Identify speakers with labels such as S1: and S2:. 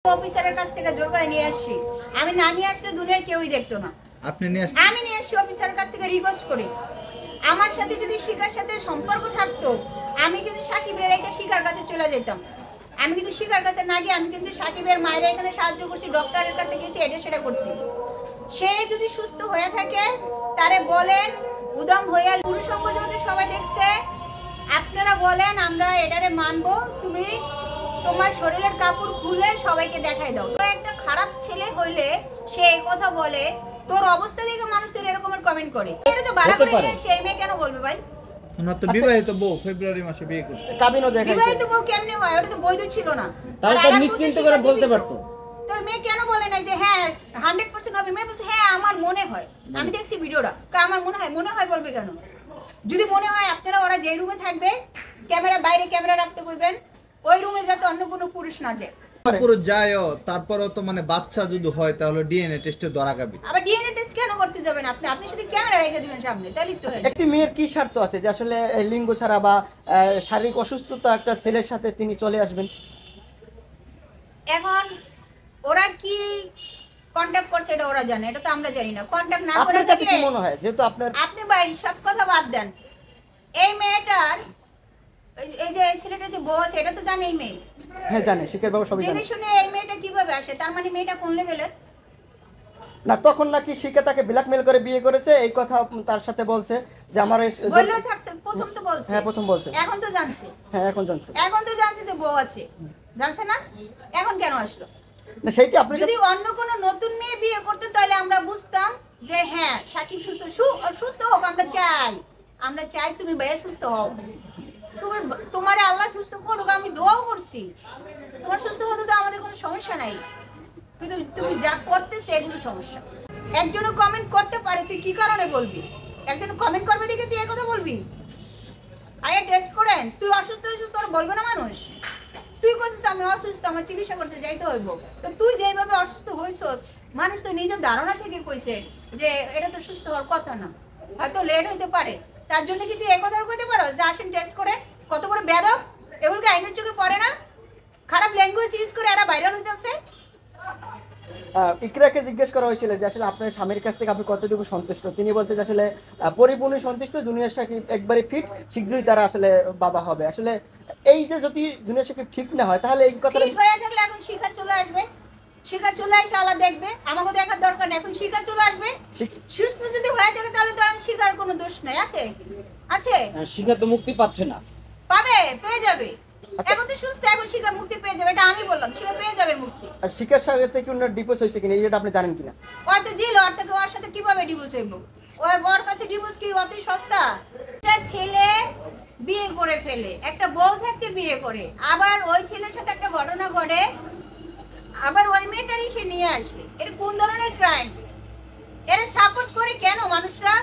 S1: অফিসারের কাছ থেকে জোর করে নিয়ে আসছি। আমি না নিয়ে আসলে দুনিয়ার কেউই দেখতো না।
S2: আপনি নিয়ে আসছেন?
S1: আমি নিয়ে আসছি অফিসারের কাছ থেকে রিকোয়েস্ট করে। আমার সাথে যদি শিখার সাথে সম্পর্ক থাকতো, আমি কিন্তু সাকিবের রেখে শিখার কাছে চলে যেতাম। আমি কিন্তু শিখার কাছে না গিয়ে আমি কিন্তু সাকিবের মায়ের এখানে সাহায্য করছি, ডক্টরের কাছে গেছি, এটা সেটা করছি। সে যদি সুস্থ হয়ে থাকে তারে বলেন উদম হইয়া পুরুষঙ্গ যদি সবাই দেখছে, আপনারা বলেন আমরা এটারে মানবো, তুমি তোমার শরীরের কাপড় খুলে সবাইকে দেখাই দাও। তো একটা খারাপ ছেলে হইলে সে এই কথা বলে, তোর অবস্থা দেখে মানুষদের এরকমের কমেন্ট করে। এটা তো বাড়া করে নিয়ে সেই মেয়ে কেন বলবে ভাই?
S2: ওনার তো বিবাহিত বউ, ফেব্রুয়ারি মাসে বিয়ে করছে।
S3: কাবিনও দেখাইছে।
S1: বিবাহিত বউ কেমনে হয়? ওটা তো বৈধ ছিল না।
S3: তাহলে তো নিশ্চিন্ত করে বলতে পারতো।
S1: তো মেয়ে কেন বলে নাই যে হ্যাঁ 100% হবে? মেয়ে বলছে হ্যাঁ আমার মনে হয়। আমি দেখছি ভিডিওটা, আমার মনে হয় বলবে কেন? যদি মনে হয় আপনারা ওরা যে রুমে থাকবে, ক্যামেরা বাইরে ক্যামেরা রাখতে বলবেন, ওই রুমে যাতে অন্য কোনো পুরুষ না যায়।
S2: পুরো যায়ও, তারপরেও তো মানে বাচ্চা যদি হয় তাহলে ডিএনএ টেস্টে ধরা যাবে।
S1: আবার ডিএনএ টেস্ট কেন করতে যাবেন আপনি? আপনি শুধু ক্যামেরা রেখে দিবেন সামনে, তাহলেই তো হয়ে যাবে।
S3: একটি মেয়ের কি স্বার্থ আছে যে আসলে লিঙ্গ ছাড়া বা শারীরিক অসুস্থতা একটা ছেলের সাথে তিনি চলে আসবেন?
S1: এখন ওরা কি কন্টাক্ট করছে এটা ওরা জানে, এটা তো আমরা জানি না। কন্টাক্ট না করে
S3: আপনার কাছে
S1: থাকলে
S3: কি মনে হয় যেহেতু আপনার
S1: আপনি ভাই সব কথা বাদ দেন, এই মেয়েটার এই যে ছেলেটা যে বউ আছে এটা তো জানে এই মেয়ে।
S3: হ্যাঁ জানে, শিখের বাবা সবই
S1: জেনে
S3: জানে।
S1: শুনে এই মেয়েটা কিভাবে আসে? তার মানে মেয়েটা কোন লেভেলের?
S3: না তখন নাকি শিখে তাকে ব্ল্যাকমেল করে বিয়ে করেছে, এই কথা তার সাথে বলছে যে আমার
S1: বললেও থাকছে, প্রথম তো বলছে।
S3: হ্যাঁ প্রথম বলছে।
S1: এখন তো জানছে।
S3: হ্যাঁ এখন জানছে।
S1: এখন তো জানছে যে বউ আছে, জানছে না? এখন কেন আসলো?
S3: না সেইটা আপনি
S1: যদি অন্য কোনো নতুন মেয়ে বিয়ে করতে তাহলে আমরা বুঝতাম যে হ্যাঁ সাকিব সুস্থ হোক, আমরা চাই তুমি ভাইয়া সুস্থ হও, তোমারে আল্লাহ সুস্থ করুক, আমি দোয়াও করছি। তোমার সুস্থ হতে তো আমাদের কোনো সমস্যা নাই, কিন্তু তুমি যা করতেছো এগুলো সমস্যা। একজনও কমেন্ট করতে পারে, তুই কি কারণে বলবি? একজন কমেন্ট করবে দেখে তুই এই কথা বলবি? আগে টেস্ট করেন, তুই অসুস্থ তোর বলবে না মানুষ? তুই কইছিস আমি অসুস্থ, আমার চিকিৎসা করতে যাইতে হইব, তো তুই যেভাবে অসুস্থ হইছস মানুষ তো নিজের ধারণা থেকে কইছে যে এটা তো সুস্থ হওয়ার কথা না, হয়তো লেট হইতে পারে, তার জন্য কি তুই এই কথা কইতে পারো যে আসেন টেস্ট করে? কত বড় বেয়াদব! এগুলোকে আইনের চোখে পড়ে না? খারাপ ল্যাঙ্গুয়েজ ইউজ করে এরা ভাইরাল হইতেছে।
S3: ইকরাকে জিজ্ঞেস করা হয়েছিল যে আসলে আপনার স্বামীর কাছ থেকে আপনি কতটুকু সন্তুষ্ট, তিনি বলছে যে আসলে পরিপূর্ণ সন্তুষ্ট, জুনিয়র সাকিব একবারে ফিট, শীঘ্রই তারা আসলে বাবা হবে। আসলে এই যে যদি জুনিয়র সাকিব ঠিক না হয় তাহলে এই কথা
S1: ঠিক হয়ে থাকলে এখন শিখা চলে আসবে, শিখা চলে এসে আলা দেখবে, আমাকে দেখার দরকার নেই, এখন শিখা চলে আসবে। সুস্থ যদি হয়ে থাকে তাহলে তো আর শিখার কোনো দোষ নাই। আছে আছে
S4: শিখা তো মুক্তি পাচ্ছে না,
S1: পাবে, পেয়ে যাবে। এখন তো সুস্থ, এখন শিখা মুক্তি পেয়ে যাবে, এটা আমি বললাম, শিখা পেয়ে যাবে মুক্তি।
S3: আর শিখার সাথে কি ওনার ডিভোর্স হয়েছে কিনা এটা আপনি জানেন কিনা?
S1: ওই তো জিল ওর থেকে, ওর সাথে কিভাবে ডিভোর্স হইব? ওই বর কাছে ডিভোর্স কি অতই সস্তা? একটা ছেলে বিয়ে করে ফেলে, একটা বউ থাকতে বিয়ে করে, আবার ওই ছেলের সাথে একটা ঘটনা ঘটে, আবার ওই মেয়েটারই সে নিয়ে আসে। এটা কোন ধরনের ক্রাইম? এরা সাপোর্ট করে কেন মানুষরা?